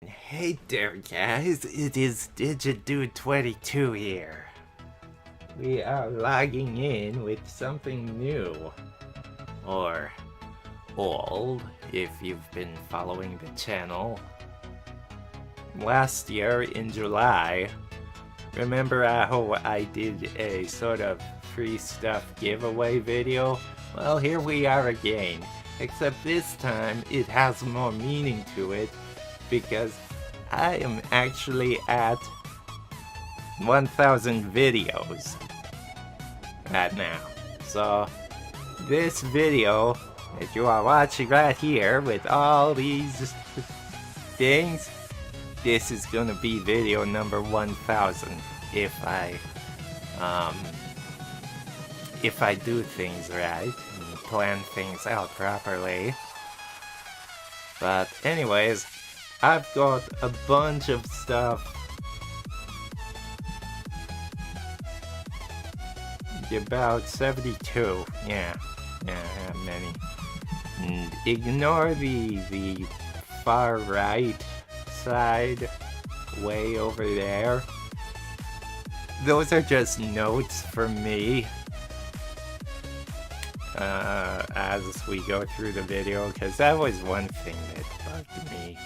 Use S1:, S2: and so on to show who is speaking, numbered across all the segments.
S1: Hey there, guys. It is DigiDude22 here. We are logging in with something new. Or old, if you've been following the channel. Last year in July, remember how I did a sort of free stuff giveaway video? Well, here we are again. Except this time, it has more meaning to it because I am actually at 1,000 videos right now. So this video that you are watching right here with all these things, this is gonna be video number 1,000 if I do things right and plan things out properly. But anyways, I've got a bunch of stuff. About 72. Yeah, I have many. And ignore the far right side way over there. Those are just notes for me as we go through the video, because that was one thing that bugged me.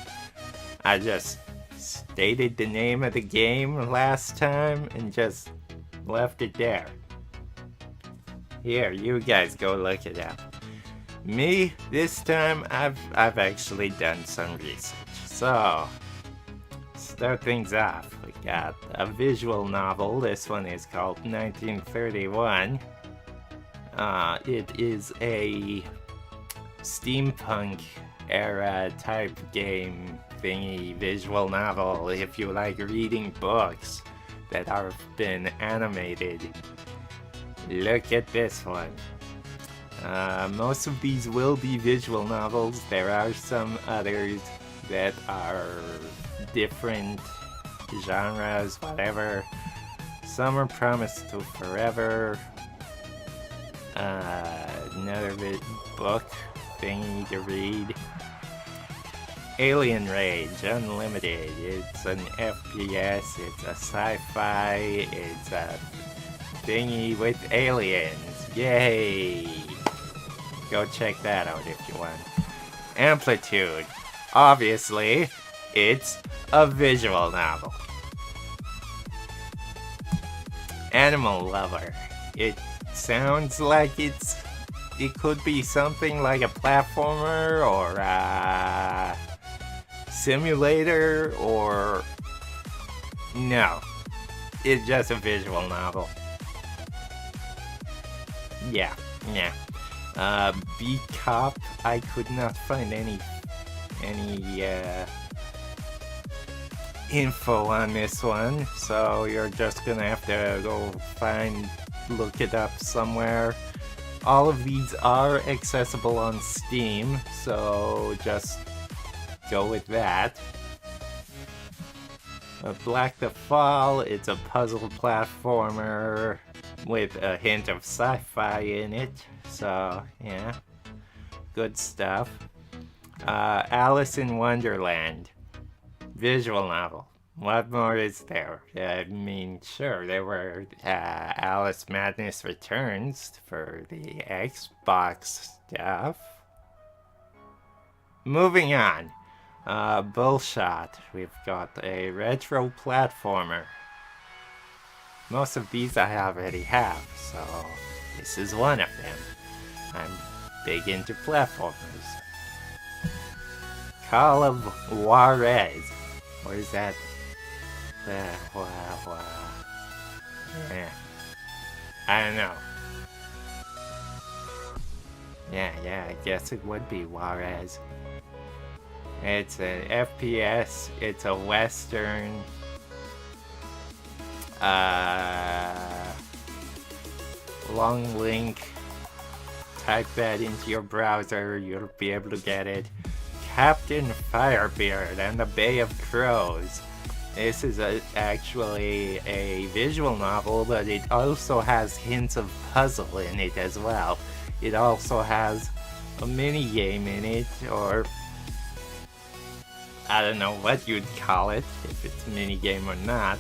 S1: I just stated the name of the game last time and just left it there. Here, you guys go look it up. Me, this time, I've actually done some research. So, start things off. We got a visual novel. This one is called 1931. It is a steampunk era type game thingy visual novel if you like reading books that have been animated. Look at this one. Most of these will be visual novels. There are some others that are different genres, whatever. Some are promised to forever. Another book thingy to read. Alien Rage Unlimited. It's an FPS, it's a sci-fi, it's a thingy with aliens. Yay! Go check that out if you want. Amplitude. Obviously, it's a visual novel. Animal Lover. It sounds like it could be something like a platformer or a simulator, or no, it's just a visual novel. Yeah. Beat Cop, I could not find any info on this one, so you're just gonna have to go look it up somewhere. All of these are accessible on Steam, so just go with that. Black the Fall, it's a puzzle platformer with a hint of sci-fi in it, so yeah, good stuff. Alice in Wonderland, visual novel. What more is there? I mean, sure, there were Alice Madness Returns for the Xbox stuff. Moving on. Bullshot. We've got a retro platformer. Most of these I already have, so this is one of them. I'm big into platformers. Call of Juarez. What is that? Yeah. I don't know. Yeah, I guess it would be Juarez. It's an FPS, it's a Western. Long link. Type that into your browser, you'll be able to get it. Captain Firebeard and the Bay of Crows. This is actually a visual novel, but it also has hints of puzzle in it as well. It also has a mini game in it, or I don't know what you'd call it, if it's a minigame or not,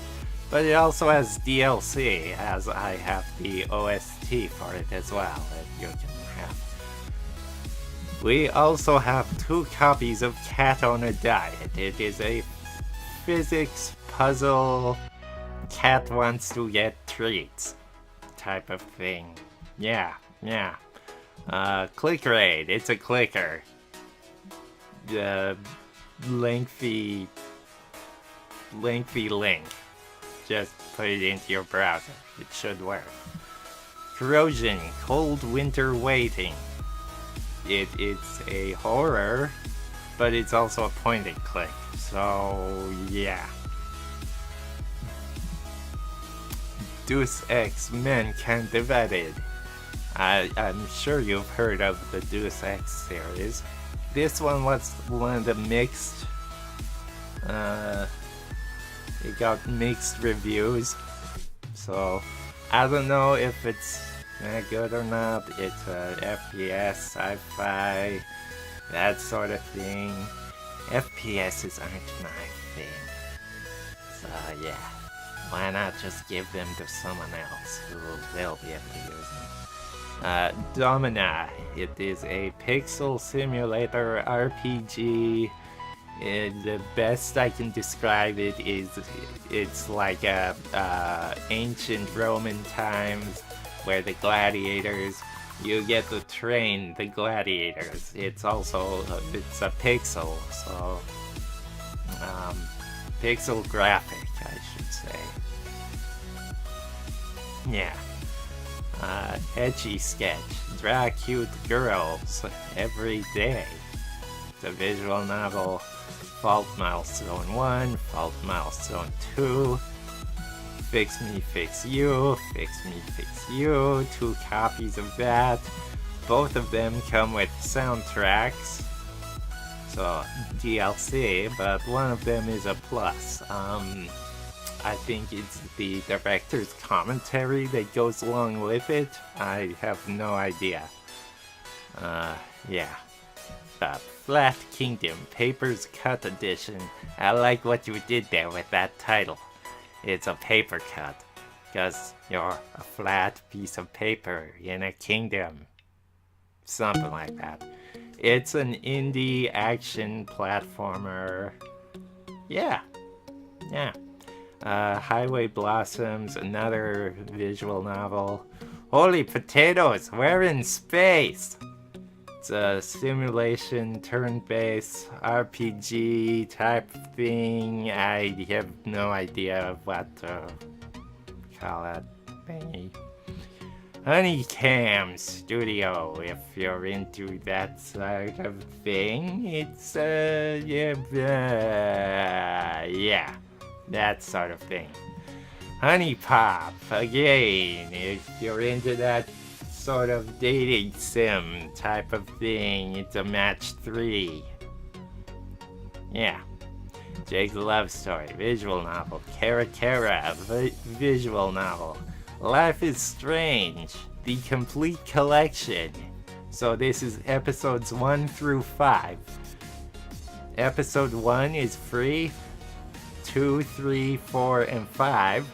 S1: but it also has DLC, as I have the OST for it as well that you can have. We also have 2 copies of Cat on a Diet. It is a physics puzzle, cat wants to get treats type of thing. Yeah. Click raid, it's a clicker. Lengthy link. Just put it into your browser. It should work. Corrosion, cold winter waiting. It's a horror, but it's also a point and click. So yeah. Deus Ex Mankind Divided. I'm sure you've heard of the Deus Ex series. This one was one of the mixed. It got mixed reviews, so I don't know if it's good or not. It's FPS, sci-fi, that sort of thing. FPSs aren't my thing, so yeah. Why not just give them to someone else who they'll be able to use them? Domina. It is a pixel simulator RPG. The best I can describe it is it's like a ancient Roman times where the gladiators, you get to train the gladiators. It's also it's a pixel, so pixel graphic, I should say. Yeah. Etchy sketch. Draw cute girls every day. It's a visual novel. Fault Milestone 1, Fault Milestone 2. Fix Me, Fix You, Fix Me, Fix You. 2 copies of that. Both of them come with soundtracks. So, DLC, but one of them is a plus. I think it's the director's commentary that goes along with it. I have no idea. Yeah. Flat Kingdom Papers Cut Edition. I like what you did there with that title. It's a paper cut, because you're a flat piece of paper in a kingdom. Something like that. It's an indie action platformer. Yeah. Highway Blossoms, another visual novel. Holy potatoes, we're in space! It's a simulation, turn-based RPG type thing. I have no idea what to call that thingy. Honeycam Studio, if you're into that sort of thing. It's, yeah, that sort of thing. Honey Pop, again, if you're into that sort of dating sim type of thing, it's a match 3. Yeah. Jake's Love Story, visual novel. Kara Kara, visual novel. Life is Strange, the complete collection. So this is episodes 1 through 5. Episode 1 is free. 2, 3, 4, and 5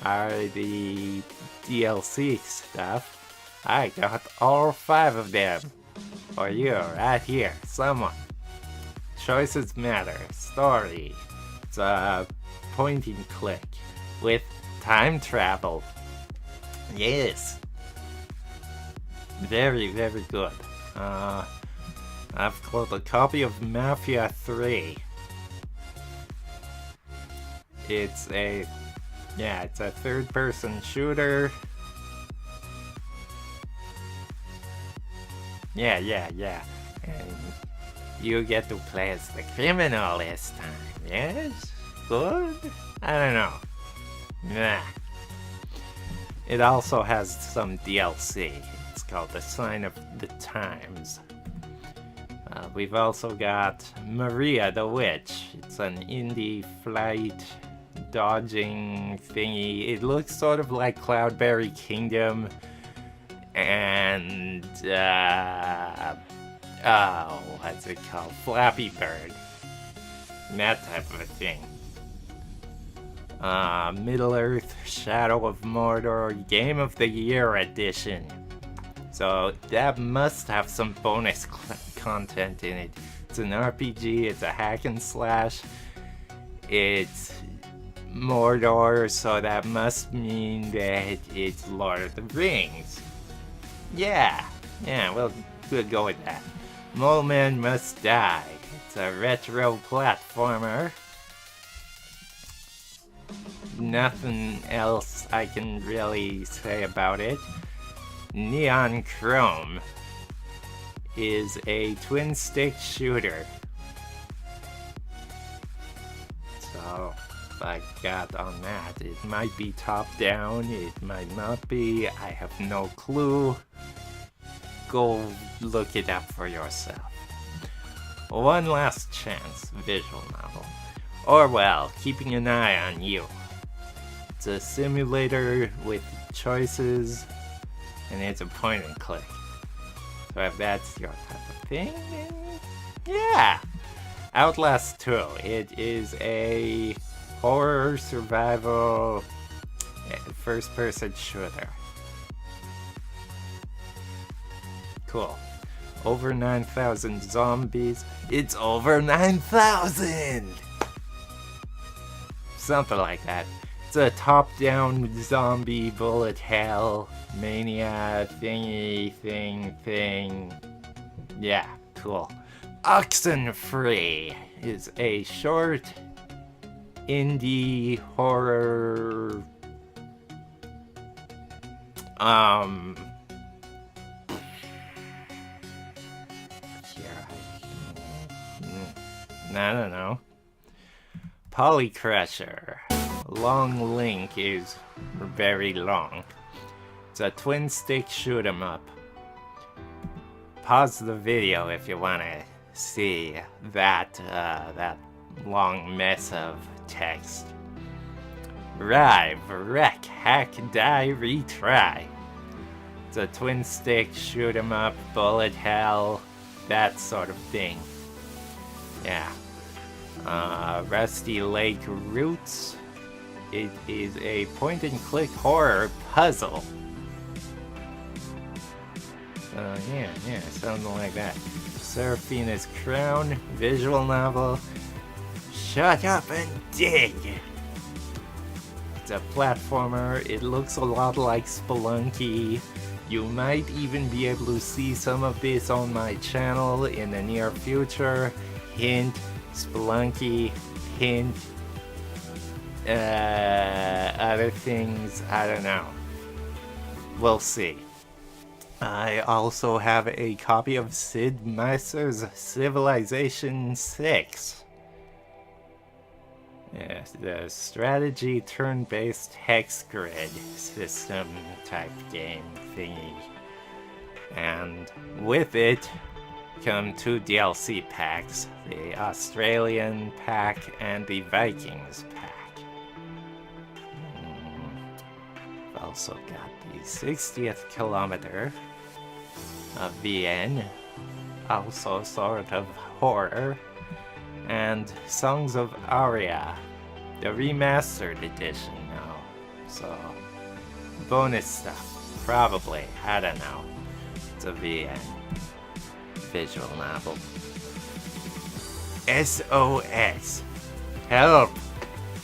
S1: are the DLC stuff. I got all 5 of them for you right here. Someone. Choices matter. Story. It's a point and click with time travel. Yes. Very, very good. I've got a copy of Mafia 3. It's a third-person shooter. Yeah. And you get to play as the criminal this time. Yes? Good? I don't know. Nah. It also has some DLC. It's called The Sign of the Times. We've also got Maria the Witch. It's an indie flight dodging thingy. It looks sort of like Cloudberry Kingdom. And, what's it called? Flappy Bird. that type of a thing. Middle-earth, Shadow of Mordor, Game of the Year edition. So that must have some bonus content in it. It's an RPG, it's a hack and slash, it's Mordor, so that must mean that it's Lord of the Rings. Yeah, we'll go with that. Mole Man Must Die. It's a retro platformer. Nothing else I can really say about it. Neon Chrome is a twin-stick shooter. So, I got on that. It might be top-down, it might not be. I have no clue. Go look it up for yourself. One Last Chance visual novel. Or well, Keeping an Eye on You. It's a simulator with choices, and it's a point and click. So if that's your type of thing, then yeah! Outlast 2. It is a horror survival first-person shooter. Cool. Over 9,000 zombies. It's over 9,000! Something like that. It's a top-down zombie bullet hell mania thingy thing. Yeah, cool. Oxenfree is a short indie horror I don't know. Polycrusher. Long Link is very long. It's a twin stick shoot 'em up. Pause the video if you wanna see that long mess of text. Rive, wreck, hack, die, retry. It's a twin stick shoot 'em up, bullet hell, that sort of thing. Yeah. Rusty Lake Roots. It is a point-and-click horror puzzle. Yeah, something like that. Seraphina's Crown, visual novel. Shut up and dig! It's a platformer. It looks a lot like Spelunky. You might even be able to see some of this on my channel in the near future. Hint, Spelunky, hint, other things, I don't know. We'll see. I also have a copy of Sid Meier's Civilization 6. Yes, the strategy turn-based hex grid system type game thingy. And with it come 2 DLC packs, the Australian pack and the Vikings pack. I've also got the 60th kilometer of VN, also sort of horror, and Songs of Aria, the remastered edition now. So, bonus stuff, probably, I don't know. It's a VN visual novel. SOS. Help!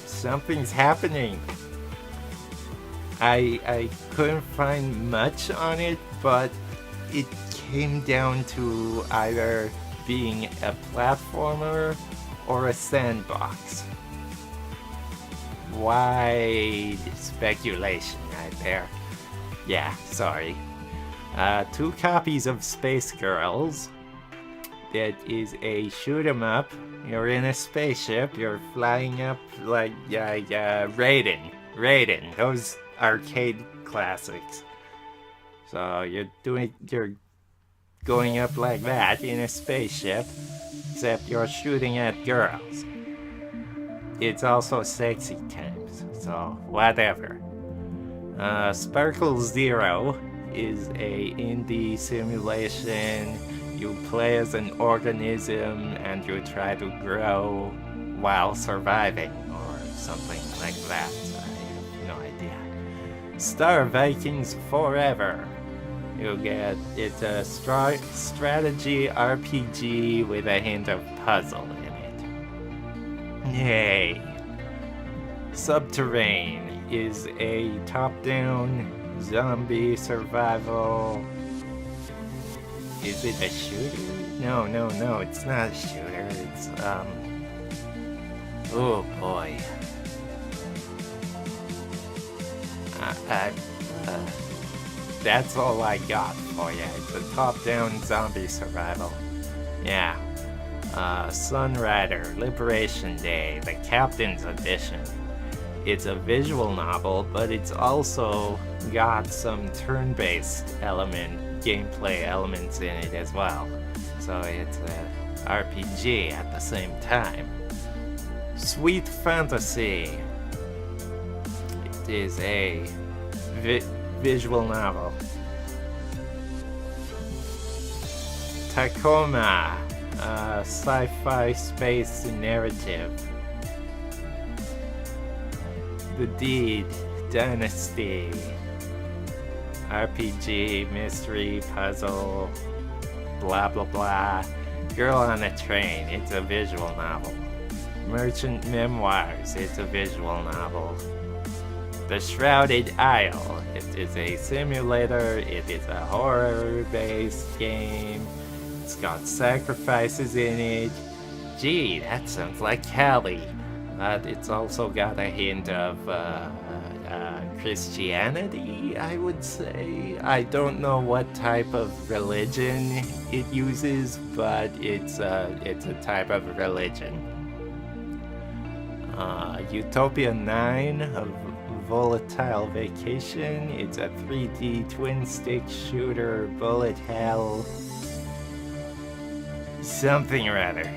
S1: Something's happening. I couldn't find much on it, but it came down to either being a platformer or a sandbox. Wide speculation right there. Yeah, sorry. 2 copies of Space Girls. That is a shoot 'em up. You're in a spaceship. You're flying up like Raiden, those arcade classics. So you're going up like that in a spaceship, except you're shooting at girls. It's also sexy times, so whatever. Sparkle Zero is a indie simulation. You play as an organism and you try to grow while surviving, or something like that. I have no idea. Star Vikings Forever. You get it's a strategy RPG with a hint of puzzle in it. Yay! Subterrane is a top-down zombie survival. Is it a shooter? No, it's not a shooter. It's oh boy. That's all I got for you. It's a top-down zombie survival. Yeah. Sunrider, Liberation Day, the Captain's Edition. It's a visual novel, but it's also got some turn-based gameplay elements in it as well. So it's a RPG at the same time. Sweet Fantasy. It is a visual novel. Tacoma, sci-fi space narrative. The Deed, Dynasty, RPG, mystery, puzzle, blah blah blah. Girl on a Train, it's a visual novel. Merchant Memoirs, it's a visual novel. The Shrouded Isle, it is a simulator, it is a horror-based game. It's got sacrifices in it. Gee, that sounds like Callie. But it's also got a hint of Christianity, I would say. I don't know what type of religion it uses, but it's a type of religion. Utopia 9 of Volatile Vacation. It's a 3D twin-stick shooter, bullet hell, something or other.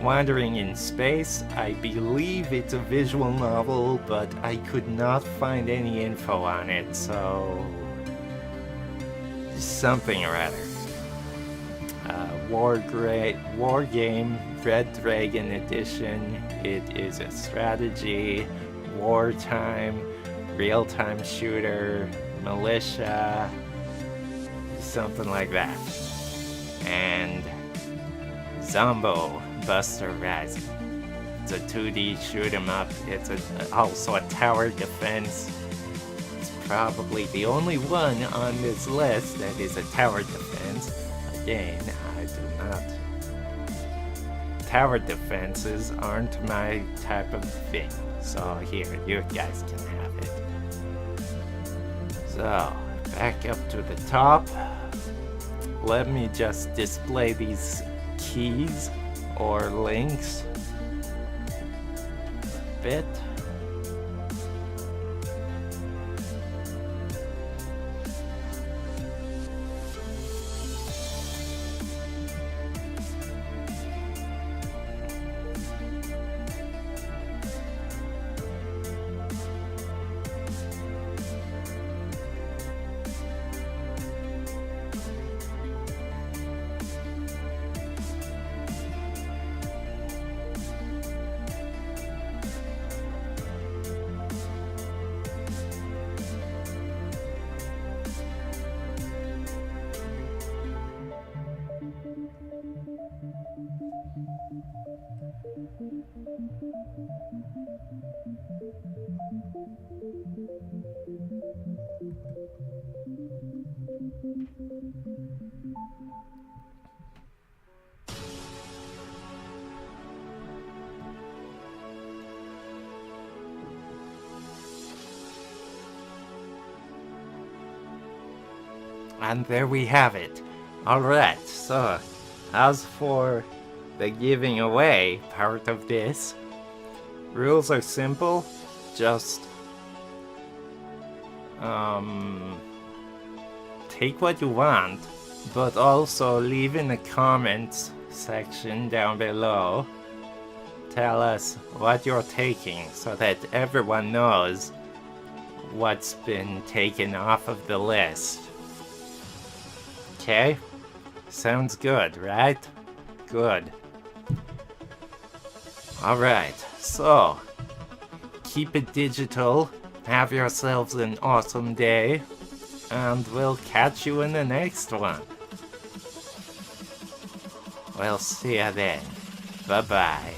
S1: Wandering in Space, I believe it's a visual novel, but I could not find any info on it, so something or other. War Game, Red Dragon Edition. It is a strategy, wartime, real-time shooter, militia, something like that. And Zombo, Buster Rising. It's a 2D shoot 'em up. It's also a tower defense. It's probably the only one on this list that is a tower defense. Again, I do not. Tower defenses aren't my type of thing. So here, you guys can have it. So, back up to the top. Let me just display these keys or links a bit. And there we have it. Alright, so as for the giving away part of this, rules are simple. Just take what you want, but also leave in the comments section down below. Tell us what you're taking so that everyone knows what's been taken off of the list. Okay? Sounds good, right? Good. Alright, so keep it digital, have yourselves an awesome day, and we'll catch you in the next one. We'll see you then. Bye-bye.